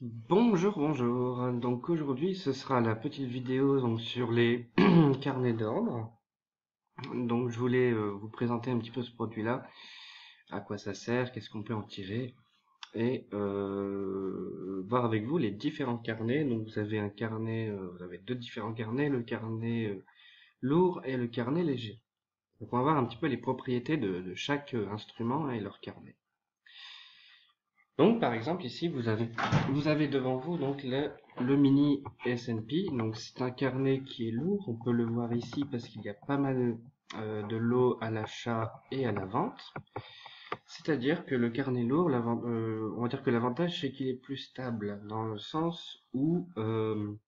Bonjour, bonjour. Donc aujourd'hui, ce sera la petite vidéo donc, sur les carnets d'ordre. Donc je voulais vous présenter un petit peu ce produit-là, à quoi ça sert, qu'est-ce qu'on peut en tirer, et voir avec vous les différents carnets. Donc vous avez un carnet, vous avez deux différents carnets, le carnet lourd et le carnet léger. Donc on va voir un petit peu les propriétés de chaque instrument et leur carnet. Donc, par exemple, ici, vous avez devant vous donc le mini S&P. Donc, c'est un carnet qui est lourd. On peut le voir ici parce qu'il y a pas mal de lots à l'achat et à la vente. C'est-à-dire que le carnet lourd, on va dire que l'avantage, c'est qu'il est plus stable dans le sens où le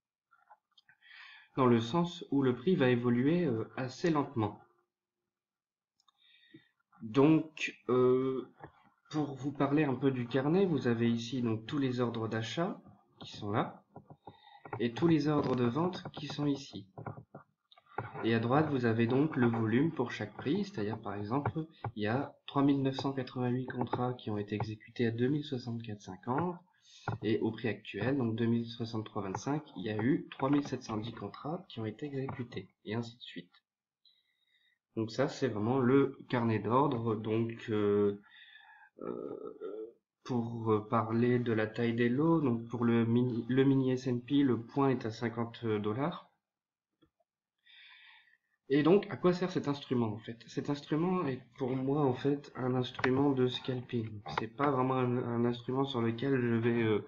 prix va évoluer assez lentement. Donc, pour vous parler un peu du carnet, vous avez ici donc tous les ordres d'achat qui sont là, et tous les ordres de vente qui sont ici. Et à droite, vous avez donc le volume pour chaque prix, c'est-à-dire par exemple, il y a 3988 contrats qui ont été exécutés à 2064,50 et au prix actuel, donc 2063,25, il y a eu 3710 contrats qui ont été exécutés et ainsi de suite. Donc ça, c'est vraiment le carnet d'ordre. Donc pour parler de la taille des lots, donc pour le mini S&P, le point est à 50 $. Et donc, à quoi sert cet instrument en fait? Cet instrument est pour moi en fait un instrument de scalping. C'est pas vraiment un instrument sur lequel je vais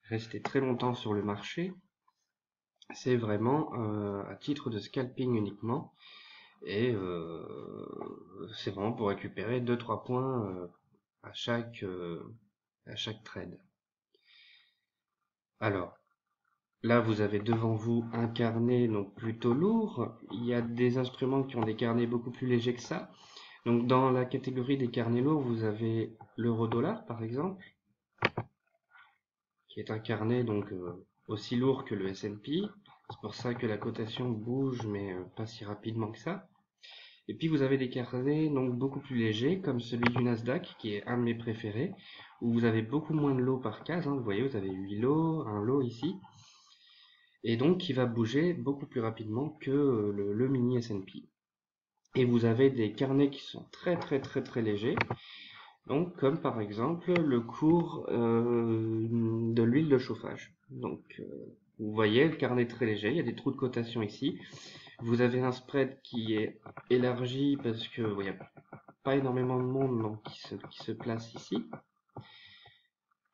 rester très longtemps sur le marché. C'est vraiment à titre de scalping uniquement. Et c'est vraiment pour récupérer 2-3 points à chaque trade. Alors, là, vous avez devant vous un carnet donc plutôt lourd. Il y a des instruments qui ont des carnets beaucoup plus légers que ça. Donc dans la catégorie des carnets lourds, vous avez l'euro-dollar par exemple, qui est un carnet donc aussi lourd que le S&P. C'est pour ça que la cotation bouge, mais pas si rapidement que ça. Et puis vous avez des carnets donc beaucoup plus légers, comme celui du Nasdaq, qui est un de mes préférés, où vous avez beaucoup moins de lots par case. Vous voyez, vous avez 8 lots, un lot ici, et donc qui va bouger beaucoup plus rapidement que le mini S&P. Et vous avez des carnets qui sont très très très très légers, donc comme par exemple le cours de l'huile de chauffage. Donc vous voyez le carnet est très léger, il y a des trous de cotation ici. Vous avez un spread qui est élargi parce que il n'y a pas énormément de monde donc, qui se place ici.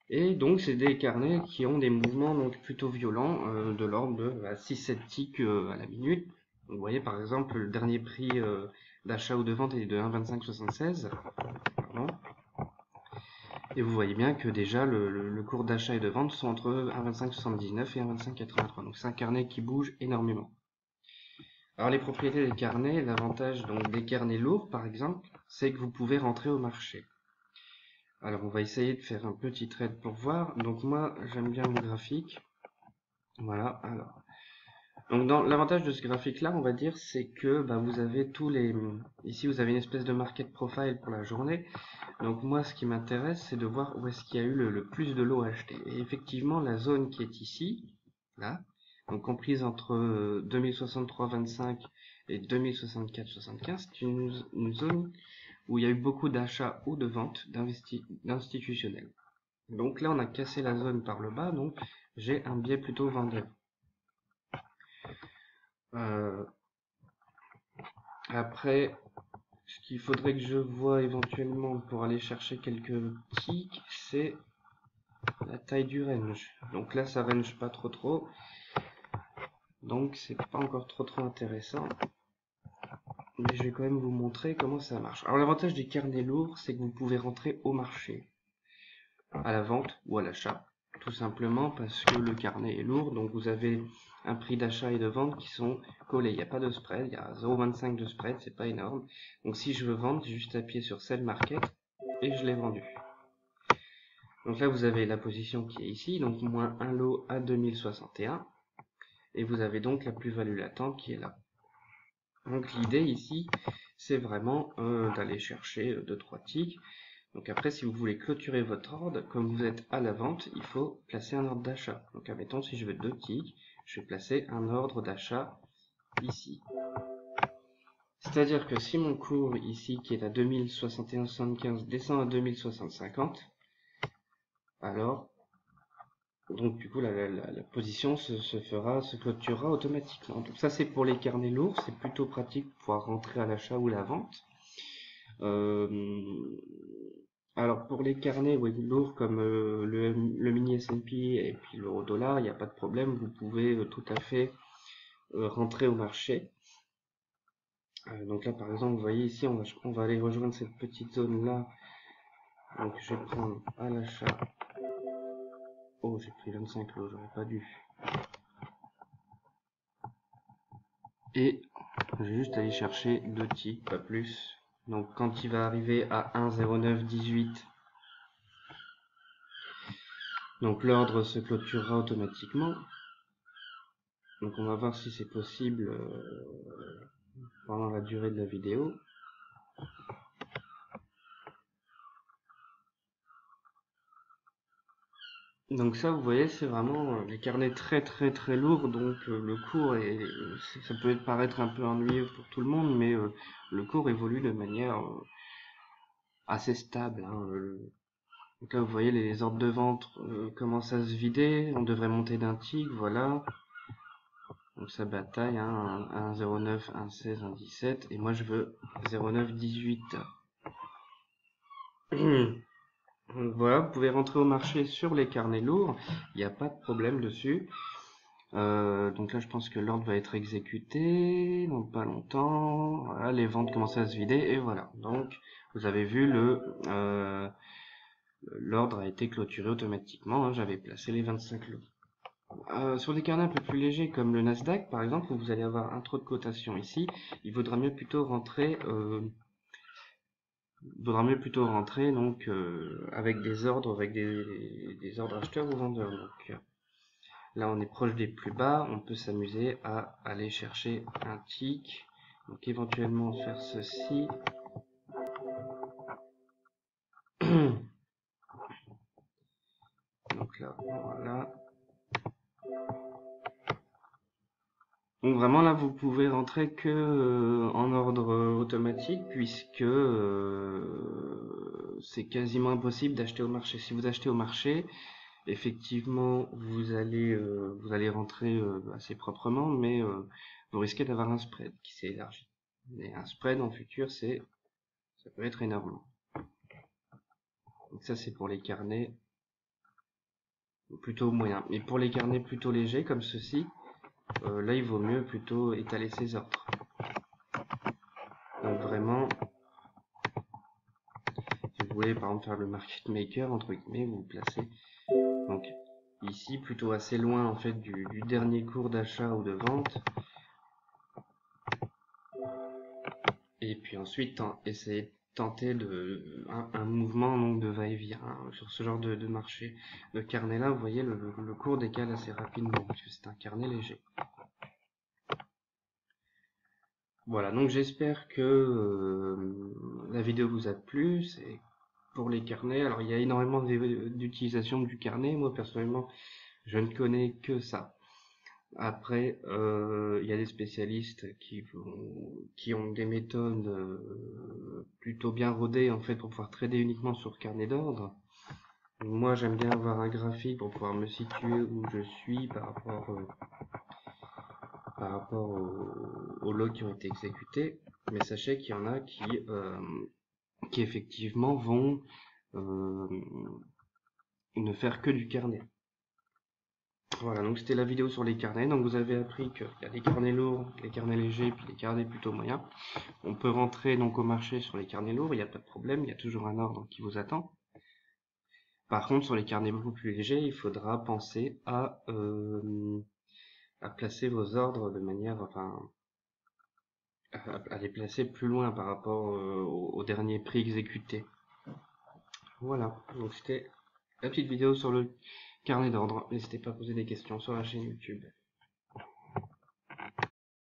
Et donc c'est des carnets qui ont des mouvements donc plutôt violents de l'ordre de 6-7 ticks à la minute. Vous voyez par exemple le dernier prix d'achat ou de vente est de 1,2576. Pardon. Et vous voyez bien que déjà le cours d'achat et de vente sont entre 1,2579 et 1,2583. Donc c'est un carnet qui bouge énormément. Alors les propriétés des carnets, l'avantage donc des carnets lourds par exemple, c'est que vous pouvez rentrer au marché. Alors on va essayer de faire un petit trade pour voir. Donc moi j'aime bien le graphique. Voilà, alors. Donc dans l'avantage de ce graphique là, on va dire, c'est que vous avez tous les. Ici vous avez une espèce de market profile pour la journée. Donc moi ce qui m'intéresse c'est de voir où est-ce qu'il y a eu le plus de lots achetés. Et effectivement la zone qui est ici, là, donc comprise entre 2063,25 et 2064,75, c'est une zone où il y a eu beaucoup d'achats ou de ventes d'institutionnels. Donc là on a cassé la zone par le bas, donc j'ai un biais plutôt vendeur. Euh, Après, ce qu'il faudrait que je vois éventuellement pour aller chercher quelques ticks, c'est la taille du range. Donc là, ça range pas trop, donc c'est pas encore trop intéressant. Mais je vais quand même vous montrer comment ça marche. Alors l'avantage des carnets lourds, c'est que vous pouvez rentrer au marché, à la vente ou à l'achat. Tout simplement parce que le carnet est lourd, donc vous avez un prix d'achat et de vente qui sont collés. Il n'y a pas de spread, il y a 0,25 de spread, c'est pas énorme. Donc si je veux vendre, j'ai juste appuyer sur Sell Market et je l'ai vendu. Donc là vous avez la position qui est ici, donc moins un lot à 2061. Et vous avez donc la plus-value latente qui est là. Donc l'idée ici, c'est vraiment d'aller chercher 2-3 ticks. Donc après, si vous voulez clôturer votre ordre, comme vous êtes à la vente, il faut placer un ordre d'achat. Donc admettons, si je veux 2 ticks, je vais placer un ordre d'achat ici. C'est-à-dire que si mon cours ici, qui est à 2061,75, descend à 2060,50, alors, donc du coup, la position se clôturera automatiquement. Donc ça, c'est pour les carnets lourds, c'est plutôt pratique pour pouvoir rentrer à l'achat ou la vente. Alors pour les carnets lourds comme le mini S&P et puis l'euro dollar, il n'y a pas de problème, vous pouvez tout à fait rentrer au marché. Donc là par exemple, vous voyez ici, on va aller rejoindre cette petite zone là. Donc je vais prendre à l'achat. Oh, j'ai pris 25 lots, j'aurais pas dû. Et je vais juste aller chercher 2 ticks, pas plus. Donc quand il va arriver à 1,0918, donc l'ordre se clôturera automatiquement. Donc on va voir si c'est possible pendant la durée de la vidéo. Donc ça, vous voyez, c'est vraiment des carnets très lourds, donc le cours ça peut paraître un peu ennuyeux pour tout le monde, mais le cours évolue de manière assez stable. Hein. Donc là, vous voyez, les ordres de vente commencent à se vider, on devrait monter d'un tick, voilà. Donc ça bataille, hein, 1,09, 1,16, 1,17, et moi je veux 0,918. Donc voilà, vous pouvez rentrer au marché sur les carnets lourds, il n'y a pas de problème dessus. Donc là je pense que l'ordre va être exécuté dans pas longtemps. Voilà, les ventes commencent à se vider et voilà. Donc vous avez vu l'ordre a été clôturé automatiquement, hein, j'avais placé les 25 lots. Sur des carnets un peu plus légers comme le Nasdaq par exemple, où vous allez avoir un trop de cotation ici, il vaudra mieux plutôt rentrer donc avec des ordres, avec des ordres acheteurs ou vendeurs. Donc là on est proche des plus bas, on peut s'amuser à aller chercher un tick, donc éventuellement faire ceci. Donc là, voilà. Donc vraiment là vous pouvez rentrer que en ordre automatique puisque c'est quasiment impossible d'acheter au marché. Si vous achetez au marché, effectivement vous allez rentrer assez proprement, mais vous risquez d'avoir un spread qui s'est élargi. Mais un spread en futur, ça peut être énorme. Donc ça c'est pour les carnets plutôt moyens. Mais pour les carnets plutôt légers comme ceci, là il vaut mieux plutôt étaler ses ordres. Donc vraiment, si vous voulez par exemple faire le market maker entre guillemets, vous placez donc ici plutôt assez loin en fait du dernier cours d'achat ou de vente. Et puis ensuite essayer de tenter un mouvement donc de va-et-vient sur ce genre de marché. Le carnet là, vous voyez, le cours décale assez rapidement parce que c'est un carnet léger. Voilà, donc j'espère que la vidéo vous a plu. C'est pour les carnets. Alors il y a énormément d'utilisation du carnet. Moi personnellement, je ne connais que ça. Après, il y a des spécialistes qui ont des méthodes plutôt bien rodées en fait pour pouvoir trader uniquement sur carnet d'ordre. Moi, j'aime bien avoir un graphique pour pouvoir me situer où je suis par rapport aux lots qui ont été exécutés. Mais sachez qu'il y en a qui effectivement vont ne faire que du carnet. Voilà, donc c'était la vidéo sur les carnets. Donc vous avez appris qu'il y a les carnets lourds, les carnets légers, puis les carnets plutôt moyens. On peut rentrer donc au marché sur les carnets lourds, il n'y a pas de problème, il y a toujours un ordre qui vous attend. Par contre, sur les carnets beaucoup plus légers, il faudra penser à placer vos ordres de manière, enfin, à les placer plus loin par rapport au dernier prix exécuté. Voilà, donc c'était la petite vidéo sur le carnet d'ordre. N'hésitez pas à poser des questions sur la chaîne YouTube.